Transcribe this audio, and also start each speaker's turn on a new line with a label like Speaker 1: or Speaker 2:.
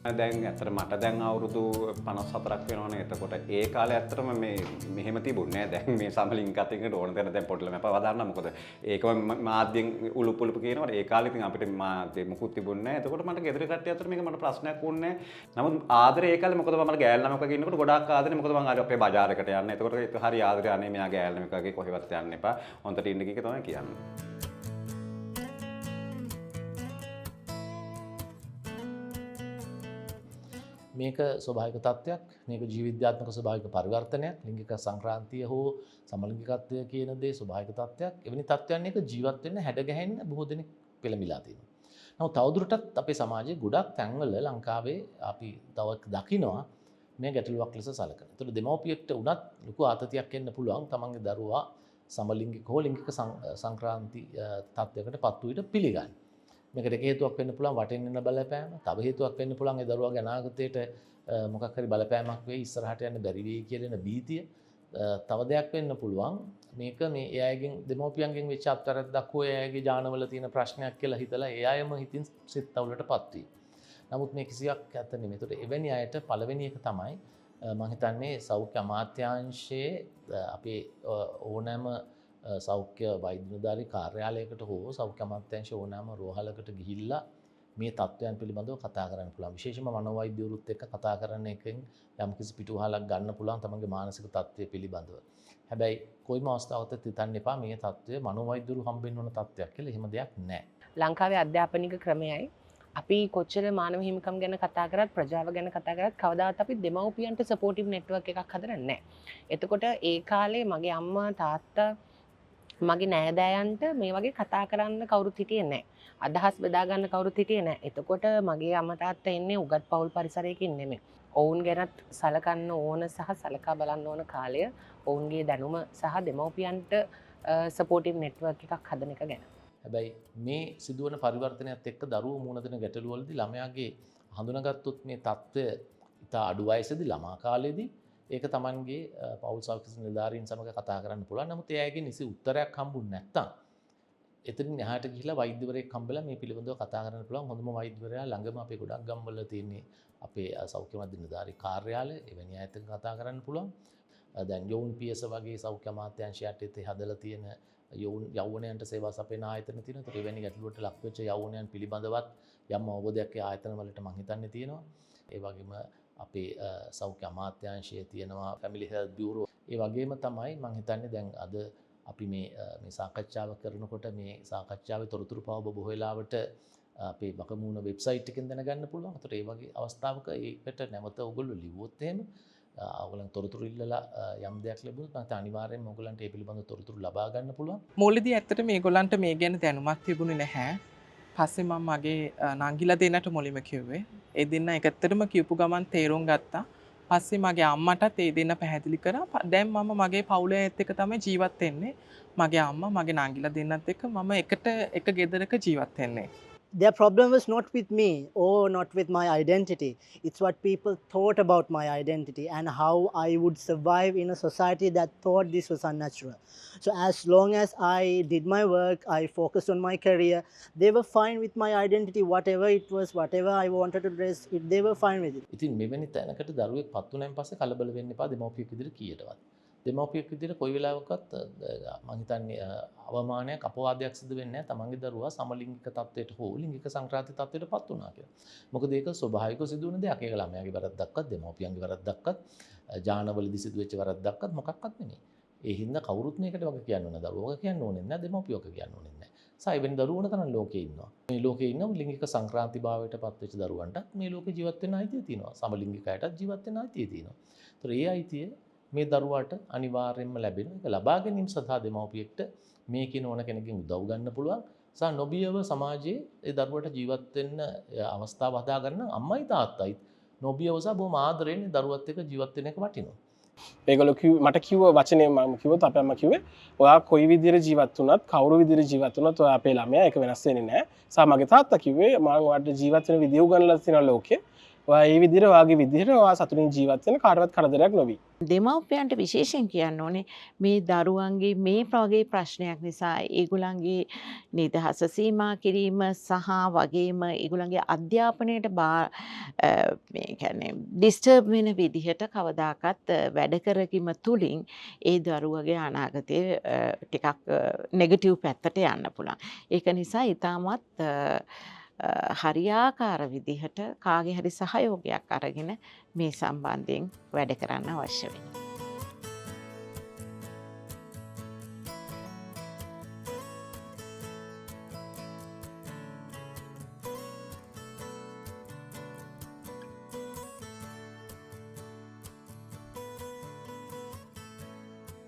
Speaker 1: දැන් ඇත්තට මට දැන් අවුරුදු 54ක් වෙනවනේ. එතකොට ඒ කාලේ ඇත්තටම මේ මෙහෙම තිබුණේ නෑ. දැන් මේ සමලිංගිකත්වයකට ඕන තැන දැන් පොඩ්ඩක් මම පවදාන්න. මොකද ඒකම මාධ්‍යෙන් උලුප් කියනකොට ඒ කාලේ ඉතින් අපිට මාධ්‍ය මුකුත් තිබුණේ නෑ. එතකොට මට ගෙදර කට්ටිය අතර මේක මට ප්‍රශ්නයක් වුණේ නෑ. නමුත් ආදරේ ඒ කාලේ මොකද මම ගෑල් ළමයෙක්ගේ ඉන්නකොට ගොඩාක් ආදරේ. මොකද මම අපේ බજારයකට යන්නේ. එතකොට හරි ආදරේ අනේ මෙයා ගෑල් ළමයෙක්ගේ කොහෙවත් යන්න එපා. හොන්දට ඉන්න කීක තමයි කියන්නේ.
Speaker 2: මේක ස්වභාවික තත්ත්වයක්, මේක ජීවිද්‍යාත්මක ස්වභාවික පරිවර්තනයක්, ලිංගික සංක්‍රාන්තිය හෝ සමලිංගිකත්වය කියන දේ ස්වභාවික තත්ත්වයක්. එවැනි තත්ත්වයන් එක ජීවත් වෙන්න හැඩ ගැහෙන්න බොහෝ දෙනෙක් පෙළඹිලා තියෙනවා. නමුත් තවදුරටත් අපේ සමාජයේ ගොඩක් තැන්වල ලංකාවේ අපි තව දකිනවා මේ ගැටලුවක් ලෙස සැලකන. ඒතර දෙමව්පියෙක්ට උනත් ලොකු ආතතියක් එන්න පුළුවන් තමන්ගේ දරුවා සමලිංගික හෝ ලිංගික සංක්‍රාන්ති තත්ත්වයකට පත් වූ විට පිළිගන්න. මේකට එක හේතුවක් වෙන්න පුළුවන් වටෙන් එන බලපෑම. තව හේතුවක් වෙන්න පුළුවන් ඒ දරුවාගේ අනාගතයට මොකක් හරි බලපෑමක් වෙයි ඉස්සරහට යන්න බැරි වෙයි කියන බීතිය. තව දෙයක් වෙන්න පුළුවන් මේක මේ ඒ අයගෙන් දෙමව්පියන්ගෙන් වෙච්ච අත්තරද්දක් හෝ ඒ අයගේ ඥානවල තියෙන ප්‍රශ්නයක් කියලා හිතලා ඒ අයම හිතින් සිත් තවුලටපත් වෙයි. නමුත් මේ කිසියක් ඇත්ත නෙමෙයි. ඒතකොට එවැනි අයට පළවෙනි එක තමයි මම හිතන්නේ සෞඛ්‍ය අමාත්‍යාංශයේ අපේ ඕනෑම සෞඛ්‍ය වෛද්‍ය නිලධාරී කාර්යාලයකට හෝ සෞඛ්‍ය අමාත්‍යාංශයේ ඕනෑම රෝහලකට ගිහිල්ලා මේ තත්ත්වයන් පිළිබඳව කතා කරන්න පුළුවන්. විශේෂයෙන්ම මනෝවෛද්‍යවරුත් එක්ක කතා කරන එකෙන් යම්කිසි පිටුවහලක් ගන්න පුළුවන් තමන්ගේ මානසික තත්ත්වය පිළිබඳව. හැබැයි කොයිම අවස්ථාවකත් හිතන්න එපා මේ තත්ත්වය මනෝවෛද්‍යවරු හම්බෙන්න ඕන තත්ත්වයක් කියලා. එහෙම දෙයක් නැහැ.
Speaker 3: ලංකාවේ අධ්‍යාපනික ක්‍රමයයි අපි කොච්චර මානව හිමිකම් ගැන කතා කරත් ප්‍රජාව ගැන කතා කරත් කවදාවත් අපි දෙමව්පියන්ට සපෝටිව් නෙට්වර්ක් එකක් හදලා නැහැ. එතකොට ඒ කාලේ මගේ අම්මා තාත්තා මගේ නෑදෑයන්ට මේ වගේ කතා කරන්න කවුරුත් හිටියේ නැහැ. අදහස් බෙදා ගන්න කවුරුත් හිටියේ නැහැ. එතකොට මගේ අම්මා තාත්තා ඉන්නේ උගත් පවුල් පරිසරයකින් නෙමෙයි. ඔවුන් ගැනත් සලකන්න ඕන සහ සලකා බලන්න ඕන කාලය ඔවුන්ගේ දැනුම සහ දෙමව්පියන්ට සපෝටිව් නෙට්වර්ක් එකක් හදන එක ගැන.
Speaker 2: හැබැයි මේ සිදුවන පරිවර්තනයත් එක්ක දරුවෝ මුහුණ දෙන ගැටලුවලදී ළමයාගේ හඳුනාගත්තොත් මේ தত্ত্বය ඉතා අඩු වයසේදී ළමා කාලේදී ඒක තමන්ගේ පෞල් සෞඛ්‍ය නිලධාරීන් සමග කතා කරන්න පුළුවන්. නමුත් ඒ අයගේ නිසි උත්තරයක් හම්බුනේ නැත්නම් එතනින් එහාට ගිහිලා වෛද්‍යවරයෙක් හම්බෙලා මේ පිළිබඳව කතා කරන්න පුළුවන්. හොඳම වෛද්‍යවරයා ළඟම අපේ ගොඩක් ගම්වල තියෙන්නේ අපේ සෞඛ්‍ය මධ්‍ය නිලධාරී කාර්යාලය. එවැනි අයත් එක්ක කතා කරන්න පුළුවන්. දැන් යෝන් පියස වගේ සෞඛ්‍ය අමාත්‍යාංශය යටතේ හදලා තියෙන යෞවනයන්ට සේවා සපයන ආයතන තියෙනවා. ඒතර එවැනි ගැටලුවට ලක් වෙච්ච යෞවනයන් පිළිබඳවත් යම් අවබෝධයක් ඒ ආයතන වලට මම හිතන්නේ තියෙනවා. ඒ වගේම අපේ සෞඛ්‍ය අමාත්‍යාංශයේ තියෙනවා ෆැමිලි හෙල්ත් බියුරෝ. ඒ වගේම තමයි මම හිතන්නේ දැන් අද අපි මේ සාකච්ඡාව කරනකොට මේ සාකච්ඡාවේ තොරතුරු පව බොහෝ වෙලාවට අපේ බකමූණ වෙබ්සයිට් එකෙන් දැනගන්න පුළුවන්. ඒතර ඒ වගේ අවස්ථාවක ඒකට නැවත ඔයගොල්ලෝ ලිව්වොත් එහෙම ඔයගොල්ලන් තොරතුරු ඉල්ලලා යම් දෙයක් ලැබුණොත් නැත්නම් අනිවාර්යයෙන්ම ඔයගොල්ලන්ට ඒ පිළිබඳව තොරතුරු ලබා ගන්න පුළුවන්.
Speaker 4: මුලදී ඇත්තට මේගොල්ලන්ට මේ ගැන දැනුමක් තිබුණේ නැහැ. පස්සේ මම මගේ නංගිලා දෙන්නට මුලින්ම කිව්වේ. ඒ දෙන්න එකතරම කියපු ගමන් තේරුම් ගත්තා. පස්සේ මගේ අම්මටත් ඒ දෙන්න පැහැදිලි කරා. දැන් මම මගේ පවුලේ ඇත් එක්ක තමයි ජීවත් වෙන්නේ. මගේ අම්මා මගේ නංගිලා දෙන්නත් එක්ක මම එක ගෙදරක ජීවත් වෙන්නේ.
Speaker 5: Their problem was not with me or not with my identity. It's what people thought about my identity and how I would survive in a society that thought this was unnatural. So as long as I did my work, I focused on my career, they were fine with my identity, whatever it was, whatever I wanted to dress, they were fine with it.
Speaker 2: ඉතින් මෙවැනි තැනකට දරුවෙක් පත් වුණාන් පස්සේ කලබල වෙන්න එපා දෙමව්පියෙක් විදිහට කීයටවත්. දෙමව්පියෙක් විදිහට කොයි වෙලාවකත් මම හිතන්නේ අවමානයක් අපවාදයක් සිදු වෙන්නේ නැහැ තමන්ගේ දරුවා සමලිංගික තත්ත්වයට හෝ ලිංගික සංක්‍රාන්ති තත්ත්වයට පත් වුණා කියලා. මොකද ඒක ස්වභාවිකව සිදුවන දෙයක්. ඒක ළමයාගේ වැරද්දක්වත් දෙමව්පියන්ගේ වැරද්දක්වත් ජානවලදී සිදුවෙච්ච වැරද්දක්වත් මොකක්වත් නෙමෙයි. ඒ හින්දා කවුරුත් මේකට වගේ කියන්න ඕන දරුවෝ කියන්න ඕනේ නැහැ දෙමව්පියෝ කියන්න ඕනේ නැහැ. සයිවෙන් දරුවෝන තරම් ලෝකේ ඉන්නවා. මේ ලෝකේ ඉන්න ලිංගික සංක්‍රාන්ති භාවයට පත් වෙච්ච දරුවන්ට මේ ලෝකේ ජීවත් වෙන්න අයිතිය තියෙනවා. සමලිංගික අයටත් ජීවත් වෙන්න අයිතිය තියෙනවා. ඒතර ඒ අයිතිය මේ දරුවාට අනිවාර්යයෙන්ම ලැබෙනවා. ඒක ලබා ගැනීම සඳහා දෙමව්පියෙක්ට මේ කියන ඕන කෙනකින් උදව් ගන්න පුළුවන්. සහ නොබියව සමාජයේ ඒ දරුවට ජීවත් වෙන්න අවස්ථාව හදා ගන්න අම්මයි තාත්තයි නොබියව සහ බොහොම ආදරෙන් දරුවත් එක්ක ජීවත් වෙන එක වටිනවා.
Speaker 6: ඒගොල්ලෝ මට කිව්ව වචනේ මම කිව්වොත් අපේ අම්මා කිව්වේ ඔයා කොයි විදිහට ජීවත් වුණත් කවුරු විදිහට ජීවත් වුණත් ඔයා අපේ ළමයා ඒක වෙනස් වෙන්නේ නැහැ. සහ මගේ තාත්තා කිව්වේ මම ඔයාලට ජීවත් වෙන විදිය උගන්වලා තියෙනවා ලෝකේ. ඔයා ඒ විදිහට ඔයාගේ විදිහට ඔයා සතුටින් ජීවත් වෙන කාටවත් කරදරයක් නොවි.
Speaker 7: දෙමව්පියන්ට විශේෂයෙන් කියන්න ඕනේ මේ දරුවන්ගේ මේ වගේ ප්‍රශ්නයක් නිසා ඒගොල්ලන්ගේ නිදහස සීමා කිරීම සහ වගේම ඒගොල්ලන්ගේ අධ්‍යාපනයට මේ කියන්නේ ඩිස්ටර්බ් වෙන විදිහට කවදාකවත් වැඩ කරගීම තුලින් ඒ දරුවගේ අනාගතය ටිකක් නෙගටිව් පැත්තට යන්න පුළුවන්. ඒක නිසා ඊටමත් හරියාකාර විදිහට කාගේ හරි සහයෝගයක් අරගෙන මේ සම්බන්ධයෙන් වැඩ කරන්න අවශ්‍ය වෙනවා.